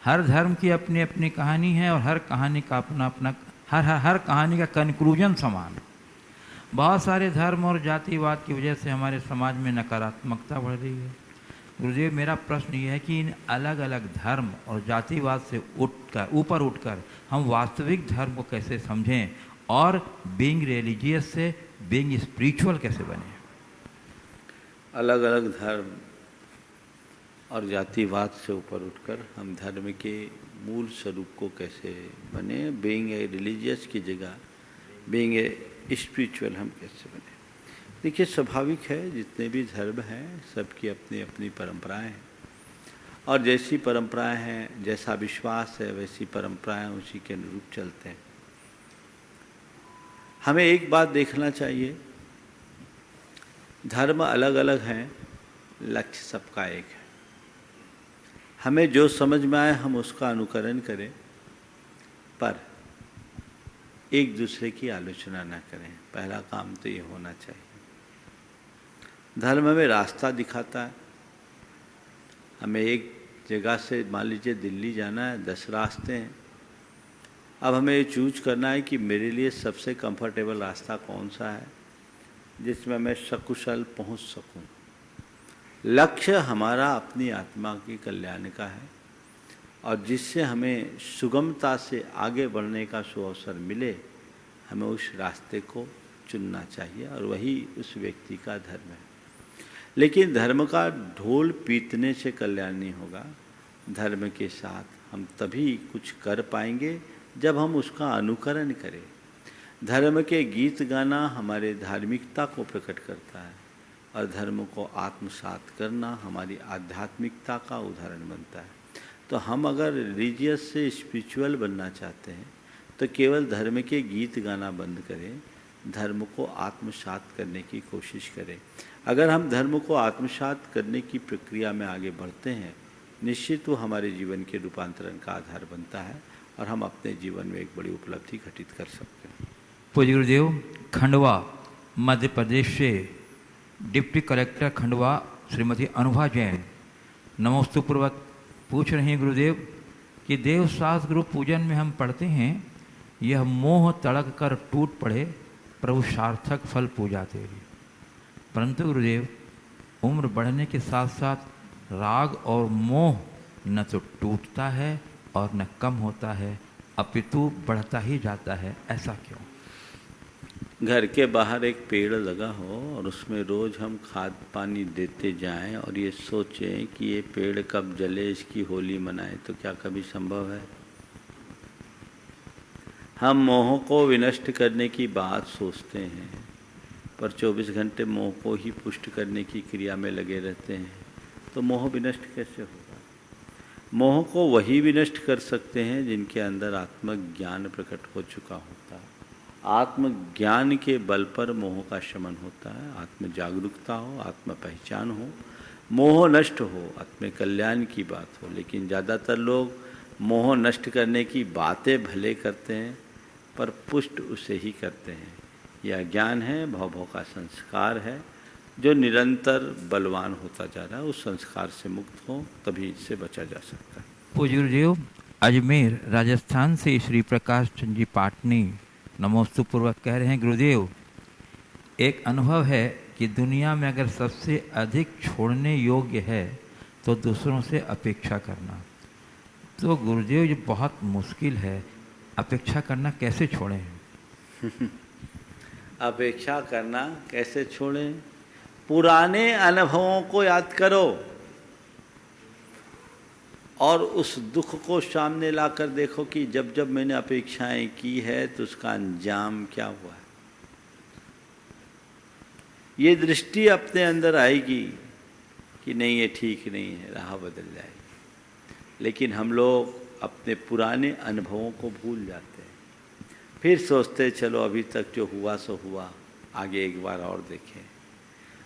हर धर्म की अपनी अपनी कहानी है और हर कहानी का अपना अपना हर कहानी का कंक्लूजन समान है। बहुत सारे धर्म और जातिवाद की वजह से हमारे समाज में नकारात्मकता बढ़ रही है। गुरुदेव, मेरा प्रश्न ये है कि इन अलग अलग धर्म और जातिवाद से ऊपर उठकर हम वास्तविक धर्म को कैसे समझें और बीइंग रिलीजियस से बीइंग स्पिरिचुअल कैसे बने? अलग अलग धर्म और जातिवाद से ऊपर उठकर हम धर्म के मूल स्वरूप को कैसे बने, बीइंग ए रिलीजियस की जगह बीइंग ए स्पिरिचुअल हम कैसे बने? देखिए, स्वाभाविक है, जितने भी धर्म हैं सबकी अपनी अपनी परंपराएं हैं और जैसी परंपराएं हैं, जैसा विश्वास है, वैसी परंपराएं उसी के अनुरूप चलते हैं। हमें एक बात देखना चाहिए, धर्म अलग अलग हैं, लक्ष्य सबका एक है। हमें जो समझ में आए हम उसका अनुकरण करें, पर एक दूसरे की आलोचना न करें। पहला काम तो ये होना चाहिए। धर्म हमें रास्ता दिखाता है। हमें एक जगह से मान लीजिए दिल्ली जाना है, 10 रास्ते हैं। अब हमें ये चूज करना है कि मेरे लिए सबसे कंफर्टेबल रास्ता कौन सा है जिसमें मैं सकुशल पहुंच सकूं। लक्ष्य हमारा अपनी आत्मा के कल्याण का है और जिससे हमें सुगमता से आगे बढ़ने का सुअवसर मिले, हमें उस रास्ते को चुनना चाहिए और वही उस व्यक्ति का धर्म है। लेकिन धर्म का ढोल पीटने से कल्याण नहीं होगा। धर्म के साथ हम तभी कुछ कर पाएंगे जब हम उसका अनुकरण करें। धर्म के गीत गाना हमारे धार्मिकता को प्रकट करता है और धर्म को आत्मसात करना हमारी आध्यात्मिकता का उदाहरण बनता है। तो हम अगर रिलीजियस से स्पिरिचुअल बनना चाहते हैं तो केवल धर्म के गीत गाना बंद करें, धर्म को आत्मसात करने की कोशिश करें। अगर हम धर्म को आत्मसात करने की प्रक्रिया में आगे बढ़ते हैं, निश्चित वो हमारे जीवन के रूपांतरण का आधार बनता है और हम अपने जीवन में एक बड़ी उपलब्धि घटित कर सकते हैं। पूज्य गुरुदेव, खंडवा मध्य प्रदेश से डिप्टी कलेक्टर खंडवा श्रीमती अनुभा जैन नमोस्तुपूर्वक पूछ रही हैं गुरुदेव कि देव शास्त्र गुरु पूजन में हम पढ़ते हैं, यह मोह तड़क कर टूट पड़े प्रभु सार्थक फल पूजा तेरी। परंतु गुरुदेव, उम्र बढ़ने के साथ साथ राग और मोह न तो टूटता है और न कम होता है, अपितु बढ़ता ही जाता है, ऐसा क्यों? घर के बाहर एक पेड़ लगा हो और उसमें रोज हम खाद पानी देते जाएं और ये सोचें कि ये पेड़ कब जले, इसकी होली मनाएं, तो क्या कभी संभव है? हम मोह को विनष्ट करने की बात सोचते हैं पर 24 घंटे मोह को ही पुष्ट करने की क्रिया में लगे रहते हैं, तो मोह विनष्ट कैसे होगा? मोह को वही विनष्ट कर सकते हैं जिनके अंदर आत्मज्ञान प्रकट हो चुका होता है। आत्मज्ञान के बल पर मोह का शमन होता है। आत्म जागरूकता हो, आत्म पहचान हो, मोह नष्ट हो, आत्म कल्याण की बात हो। लेकिन ज़्यादातर लोग मोह नष्ट करने की बातें भले करते हैं पर पुष्ट उसे ही करते हैं। यह ज्ञान है, भव का संस्कार है जो निरंतर बलवान होता जा रहा है। उस संस्कार से मुक्त हो तभी इससे बचा जा सकता है। पूज्य गुरुदेव, अजमेर राजस्थान से श्री प्रकाश चंद जी पाटनी नमोस्तुपूर्वक कह रहे हैं, गुरुदेव एक अनुभव है कि दुनिया में अगर सबसे अधिक छोड़ने योग्य है तो दूसरों से अपेक्षा करना। तो गुरुदेव ये बहुत मुश्किल है, अपेक्षा करना कैसे छोड़ें? अपेक्षा करना कैसे छोड़ें? पुराने अनुभवों को याद करो और उस दुख को सामने लाकर देखो कि जब जब मैंने अपेक्षाएं की है तो उसका अंजाम क्या हुआ है। ये दृष्टि अपने अंदर आएगी कि नहीं, ये ठीक नहीं है, राह बदल जाएगी। लेकिन हम लोग अपने पुराने अनुभवों को भूल जाते हैं, फिर सोचते चलो अभी तक जो हुआ सो हुआ, आगे एक बार और देखें।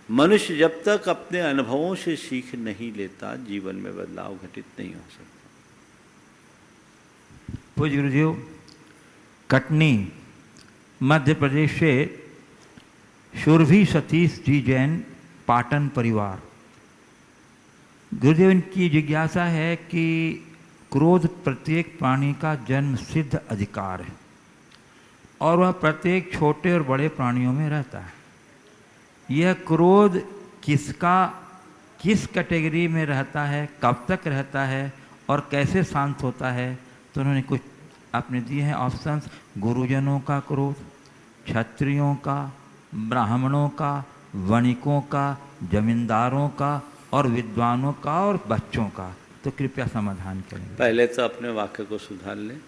मनुष्य जब तक अपने अनुभवों से सीख नहीं लेता, जीवन में बदलाव घटित नहीं हो सकता। पूज्य गुरुदेव, कटनी मध्य प्रदेश से शूरभी सतीश जी जैन पाटन परिवार। गुरुदेव, इनकी जिज्ञासा है कि क्रोध प्रत्येक प्राणी का जन्म सिद्ध अधिकार है और वह प्रत्येक छोटे और बड़े प्राणियों में रहता है। यह क्रोध किस कैटेगरी में रहता है, कब तक रहता है और कैसे शांत होता है? तो उन्होंने कुछ आपने दिए हैं ऑप्शंस। गुरुजनों का क्रोध, क्षत्रियों का, ब्राह्मणों का, वणिकों का, जमींदारों का और विद्वानों का और बच्चों का। तो कृपया समाधान करें। पहले तो अपने वाक्य को सुधार लें।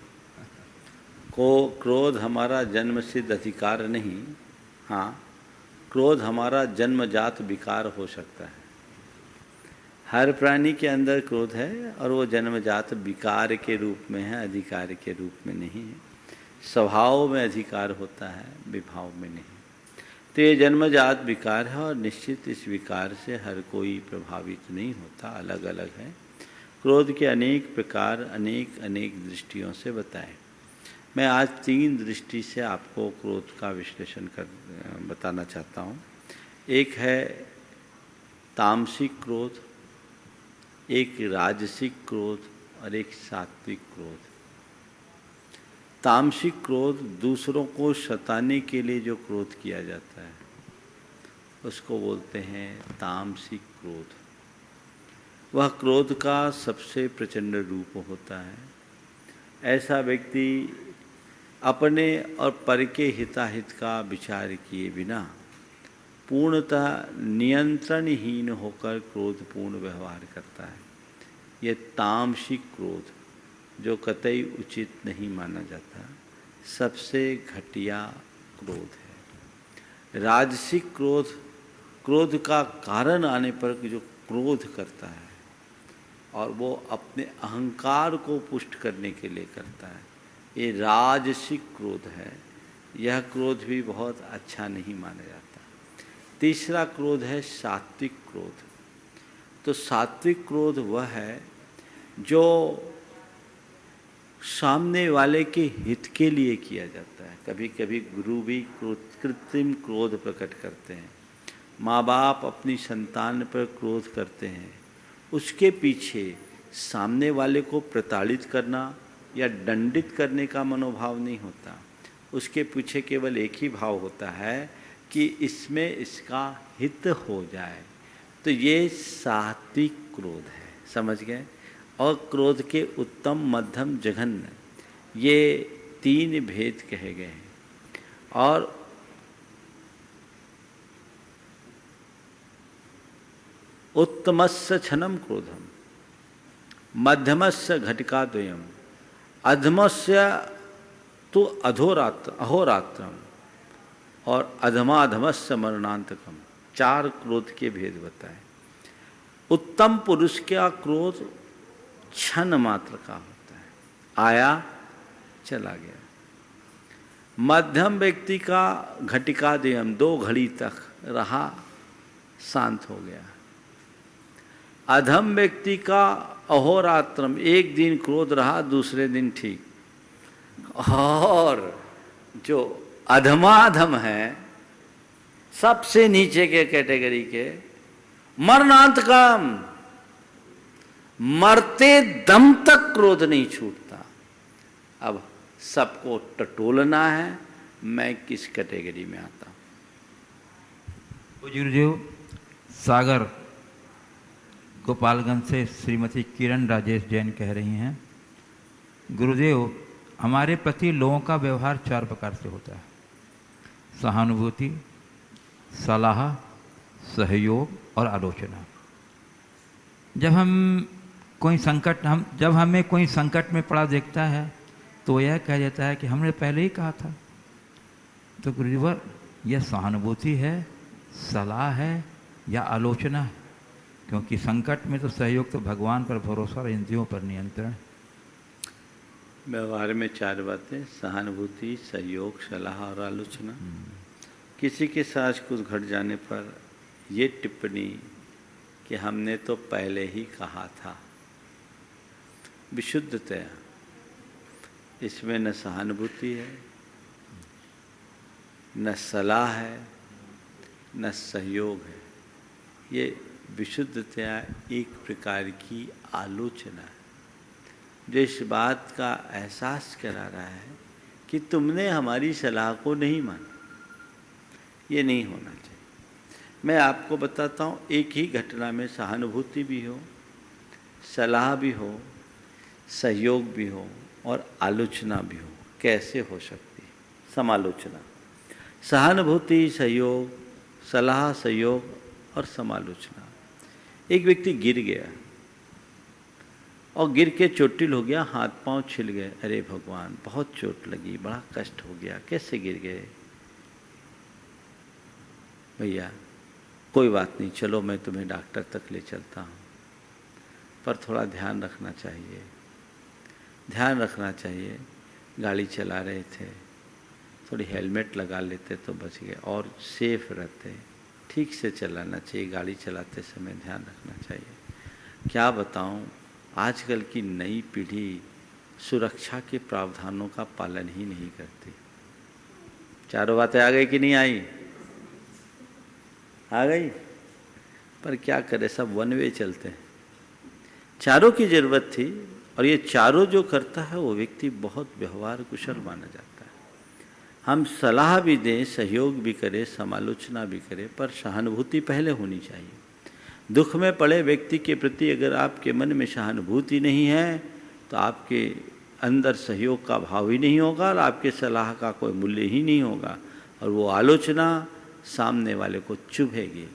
क्रोध हमारा जन्मसिद्ध अधिकार नहीं, हाँ क्रोध हमारा जन्मजात विकार हो सकता है। हर प्राणी के अंदर क्रोध है और वो जन्मजात विकार के रूप में है, अधिकार के रूप में नहीं है। स्वभाव में अधिकार होता है, विभाव में नहीं। तो ये जन्मजात विकार है और निश्चित इस विकार से हर कोई प्रभावित नहीं होता, अलग अलग है। क्रोध के अनेक प्रकार अनेक अनेक दृष्टियों से बताएं। मैं आज 3 दृष्टि से आपको क्रोध का विश्लेषण बताना चाहता हूँ। एक है तामसिक क्रोध, एक राजसिक क्रोध और एक सात्विक क्रोध। तामसिक क्रोध दूसरों को सताने के लिए जो क्रोध किया जाता है उसको बोलते हैं तामसिक क्रोध। वह क्रोध का सबसे प्रचंड रूप होता है। ऐसा व्यक्ति अपने और पर के हिताहित का विचार किए बिना पूर्णतः नियंत्रणहीन होकर क्रोधपूर्ण व्यवहार करता है। ये तामसिक क्रोध जो कतई उचित नहीं माना जाता, सबसे घटिया क्रोध है। राजसिक क्रोध, क्रोध का कारण आने पर जो क्रोध करता है और वो अपने अहंकार को पुष्ट करने के लिए करता है, ये राजसिक क्रोध है। यह क्रोध भी बहुत अच्छा नहीं माना जाता। तीसरा क्रोध है सात्विक क्रोध। तो सात्विक क्रोध वह है जो सामने वाले के हित के लिए किया जाता है। कभी कभी गुरु भी कृत्रिम क्रोध प्रकट करते हैं, माँ बाप अपनी संतान पर क्रोध करते हैं। उसके पीछे सामने वाले को प्रताड़ित करना या दंडित करने का मनोभाव नहीं होता। उसके पीछे केवल एक ही भाव होता है कि इसमें इसका हित हो जाए। तो ये सात्विक क्रोध है, समझ गए। और क्रोध के उत्तम, मध्यम, जघन्य, ये 3 भेद कहे गए हैं। और उत्तमस्य क्षणम क्रोधम, मध्यमस्य घटिकाद्वयम, अधमस्य तो अहोरात्रम और अधमाधमस्य मरणांतकम। 4 क्रोध के भेद बताए। उत्तम पुरुष का क्रोध क्षण मात्र का होता है, आया चला गया। मध्यम व्यक्ति का घटिकाद्वयम, 2 घड़ी तक रहा, शांत हो गया। अधम व्यक्ति का अहोरात्रम, 1 दिन क्रोध रहा, दूसरे दिन ठीक। और जो अधमाधम है, सबसे नीचे के कैटेगरी के, मरणांतकम, मरते दम तक क्रोध नहीं छूटता। अब सबको टटोलना है, मैं किस कैटेगरी में आता हूं। गुरुदेव सागर गोपालगंज से श्रीमती किरण राजेश जैन कह रही हैं, गुरुदेव हमारे प्रति लोगों का व्यवहार 4 प्रकार से होता है: सहानुभूति, सलाह, सहयोग और आलोचना। जब हमें कोई संकट में पड़ा देखता है तो यह कह देता है कि हमने पहले ही कहा था। तो गुरुदेव यह सहानुभूति है, सलाह है या आलोचना है? क्योंकि संकट में तो सहयोग तो भगवान पर भरोसा और इंद्रियों पर नियंत्रण। व्यवहार में 4 बातें: सहानुभूति, सहयोग, सलाह और आलोचना। किसी के साथ कुछ घट जाने पर ये टिप्पणी कि हमने तो पहले ही कहा था, विशुद्धतया इसमें न सहानुभूति है, न सलाह है, न सहयोग है। ये विशुद्धतया एक प्रकार की आलोचना है, जो इस बात का एहसास करा रहा है कि तुमने हमारी सलाह को नहीं माना। ये नहीं होना चाहिए। मैं आपको बताता हूँ, एक ही घटना में सहानुभूति भी हो, सलाह भी हो, सहयोग भी हो और आलोचना भी हो। कैसे हो सकती है समालोचना? सहानुभूति, सहयोग, सलाह, सहयोग और समालोचना। एक व्यक्ति गिर गया और गिर के चोटिल हो गया, हाथ पांव छिल गए। अरे भगवान, बहुत चोट लगी, बड़ा कष्ट हो गया, कैसे गिर गए? भैया कोई बात नहीं, चलो मैं तुम्हें डॉक्टर तक ले चलता हूँ, पर थोड़ा ध्यान रखना चाहिए। ध्यान रखना चाहिए गाड़ी चला रहे थे, थोड़ी हेलमेट लगा लेते तो बच गए और सेफ रहते। ठीक से चलाना चाहिए, गाड़ी चलाते समय ध्यान रखना चाहिए। क्या बताऊं, आजकल की नई पीढ़ी सुरक्षा के प्रावधानों का पालन ही नहीं करती। चारों बातें आ गई कि नहीं आई? आ गई, पर क्या करे, सब वन वे चलते हैं। चारों की जरूरत थी, और ये चारों जो करता है वो व्यक्ति बहुत व्यवहार कुशल माना जाता है। हम सलाह भी दें, सहयोग भी करें, समालोचना भी करें, पर सहानुभूति पहले होनी चाहिए। दुख में पड़े व्यक्ति के प्रति अगर आपके मन में सहानुभूति नहीं है तो आपके अंदर सहयोग का भाव ही नहीं होगा और आपके सलाह का कोई मूल्य ही नहीं होगा, और वो आलोचना सामने वाले को चुभेगी।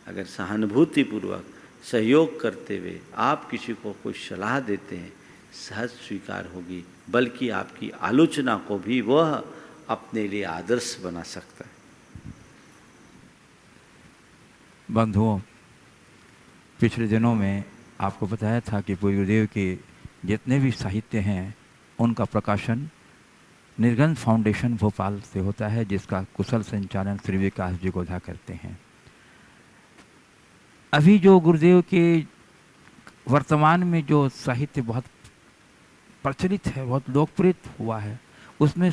अगर सहानुभूतिपूर्वक सहयोग करते हुए आप किसी को कोई सलाह देते हैं, सहज स्वीकार होगी, बल्कि आपकी आलोचना को भी वह अपने लिए आदर्श बना सकता है। बंधुओं, पिछले दिनों में आपको बताया था कि पूज्य गुरुदेव के जितने भी साहित्य हैं उनका प्रकाशन निर्गंध फाउंडेशन भोपाल से होता है, जिसका कुशल संचालन श्री विकास जी गोधा करते हैं। अभी जो गुरुदेव के वर्तमान में जो साहित्य बहुत प्रचलित है, बहुत लोकप्रिय हुआ है, उसमें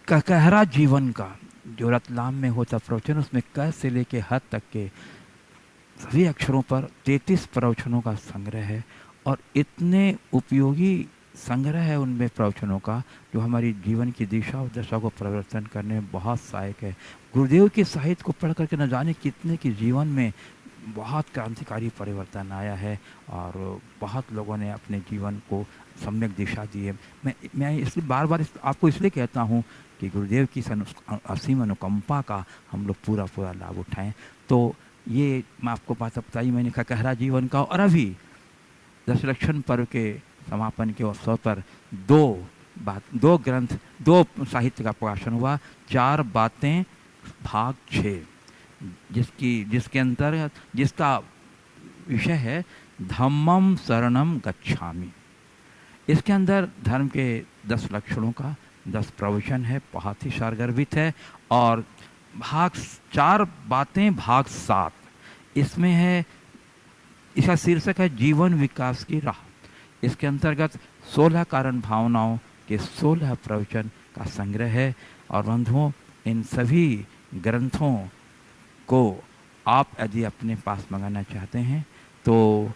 कहरा जीवन का जो रतलाम में होता प्रवचन, उसमें क से लेके ह तक के सभी अक्षरों पर 33 प्रवचनों का संग्रह है, और इतने उपयोगी संग्रह है उनमें प्रवचनों का जो हमारी जीवन की दिशा और दशा को परिवर्तन करने में बहुत सहायक है। गुरुदेव के साहित्य को पढ़ करके न जाने कितने के जीवन में बहुत क्रांतिकारी परिवर्तन आया है, और बहुत लोगों ने अपने जीवन को सम्यक दिशा दी है। मैं इसलिए बार बार आपको इसलिए कहता हूँ कि गुरुदेव की असीम अनुकंपा का हम लोग पूरा लाभ उठाएं। तो ये मैं आपको बात बताई मैंने कहरा जीवन का, और अभी दशलक्षण पर्व के समापन के अवसर पर दो ग्रंथ, 2 साहित्य का प्रकाशन हुआ। 4 बातें भाग 6, जिसके अंतर्गत जिसका विषय है धम्मम शरणम गच्छामि। इसके अंदर धर्म के 10 लक्षणों का 10 प्रवचन है, बहुत ही सारगर्भित है। और भाग 4 बातें भाग 7, इसमें है, इसका शीर्षक है जीवन विकास की राह। इसके अंतर्गत 16 कारण भावनाओं के 16 प्रवचन का संग्रह है। और बंधुओं, इन सभी ग्रंथों को आप यदि अपने पास मंगाना चाहते हैं तो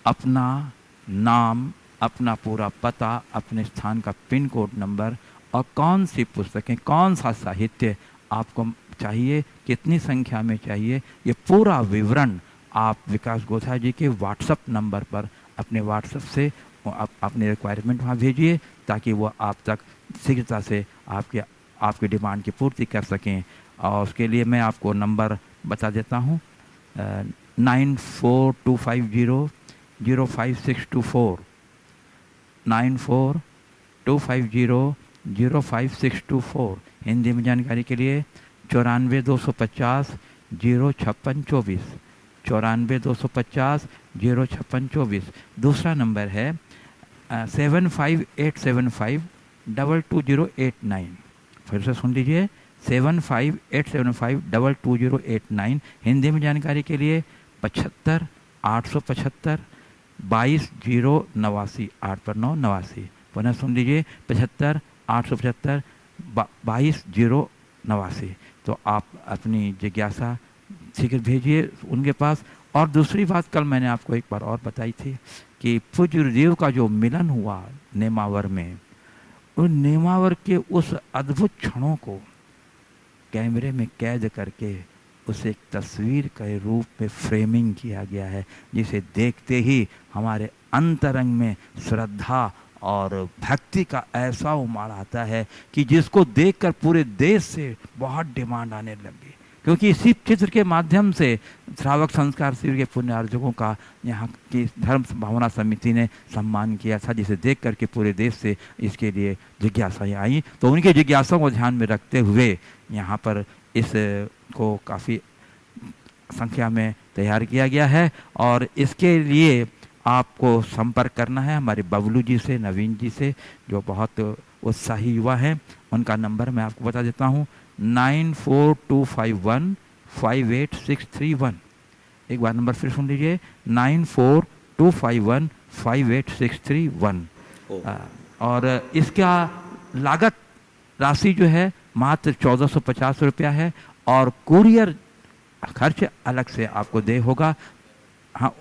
अपना नाम, अपना पूरा पता, अपने स्थान का पिन कोड नंबर और कौन सी पुस्तकें, कौन सा साहित्य आपको चाहिए, कितनी संख्या में चाहिए, ये पूरा विवरण आप विकास गोधा जी के व्हाट्सएप नंबर पर अपने व्हाट्सएप से अपनी रिक्वायरमेंट वहाँ भेजिए, ताकि वो आप तक शीघ्रता से आपकी डिमांड की पूर्ति कर सकें। और उसके लिए मैं आपको नंबर बता देता हूँ, 9425005624, 9425005624। हिंदी में जानकारी के लिए 9425505624, 9425505624। दूसरा नंबर है 75875222089। फिर से सुन लीजिए, 75875222089। हिंदी में जानकारी के लिए 75 875 22 089, 8 पर 9 89। पुनः सुन लीजिए, 75 875 22 089। तो आप अपनी जिज्ञासा शीघ्र भेजिए उनके पास। और दूसरी बात, कल मैंने आपको एक बार और बताई थी कि पूज्य गुरुदेव का जो मिलन हुआ नेमावर में, उन नेमावर के उस अद्भुत क्षणों को कैमरे में कैद करके उसे एक तस्वीर के रूप में फ्रेमिंग किया गया है, जिसे देखते ही हमारे अंतरंग में श्रद्धा और भक्ति का ऐसा उमड़ आता है कि जिसको देखकर पूरे देश से बहुत डिमांड आने लगी। क्योंकि इसी चित्र के माध्यम से श्रावक संस्कार शिविर के पुण्यार्जकों का यहाँ की धर्म भावना समिति ने सम्मान किया था, जिसे देख करके पूरे देश से इसके लिए जिज्ञासाएं आई। तो उनके जिज्ञासाओं को ध्यान में रखते हुए यहाँ पर इस को काफ़ी संख्या में तैयार किया गया है। और इसके लिए आपको संपर्क करना है हमारे बबलू जी से, नवीन जी से, जो बहुत उत्साही युवा हैं। उनका नंबर मैं आपको बता देता हूँ, 9425158631। एक बार नंबर फिर सुन लीजिए, 9425158631। और इसका लागत राशि जो है मात्र 1450 रुपया है और कुरियर खर्च अलग से आपको दे होगा। हाँ,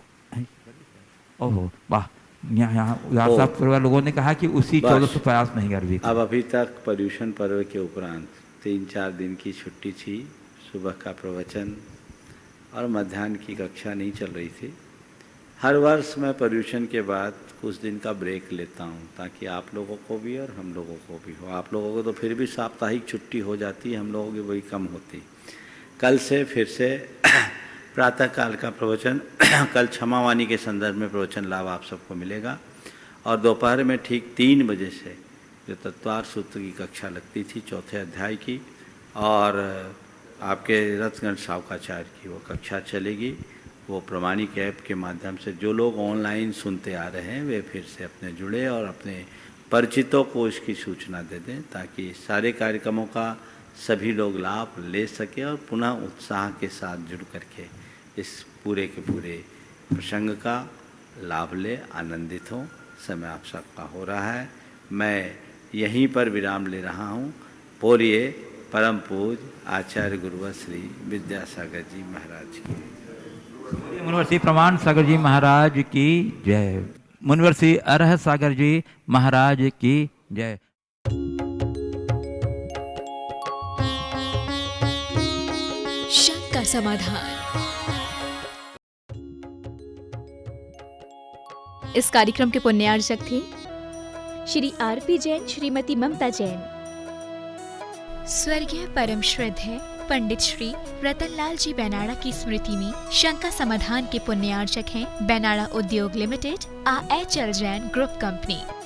ओहो वाह, यहाँ सब लोगों ने कहा कि उसी 1450 नहीं कर भी। अब अभी तक पर्यूषण पर्व के उपरांत 3-4 दिन की छुट्टी थी, सुबह का प्रवचन और मध्याह्न की कक्षा नहीं चल रही थी। हर वर्ष मैं पर्यूषण के बाद कुछ दिन का ब्रेक लेता हूँ ताकि आप लोगों को भी और हम लोगों को भी हो। आप लोगों को तो फिर भी साप्ताहिक छुट्टी हो जाती है, हम लोगों की वही कम होती। कल से फिर से प्रातःकाल का प्रवचन, कल क्षमावाणी के संदर्भ में प्रवचन लाभ आप सबको मिलेगा। और दोपहर में ठीक 3 बजे से जो तत्वार सूत्र की कक्षा लगती थी 4थे अध्याय की, और आपके रत्नगण सावकाचार्य की वो कक्षा चलेगी। वो प्रमाणिक ऐप के माध्यम से जो लोग ऑनलाइन सुनते आ रहे हैं वे फिर से अपने जुड़े और अपने परिचितों को इसकी सूचना दे दें ताकि सारे कार्यक्रमों का सभी लोग लाभ ले सके और पुनः उत्साह के साथ जुड़ करके इस पूरे के पूरे प्रसंग का लाभ ले, आनंदित हों। समय आप सबका हो रहा है, मैं यहीं पर विराम ले रहा हूँ। बोलिए परम पूज्य आचार्य गुरुवर श्री विद्यासागर जी महाराज की, मुनिवर प्रमाण सागर जी महाराज की जय। मुनिवर अरह सागर जी महाराज की जय। शंका समाधान। इस कार्यक्रम के पुण्यार्चक थे श्री आरपी जैन, श्रीमती ममता जैन। स्वर्गीय परम श्रद्धेय पंडित श्री रतनलाल जी बेनाड़ा की स्मृति में शंका समाधान के पुण्यार्चक हैं बेनाड़ा उद्योग लिमिटेड, आ H L Jain group company.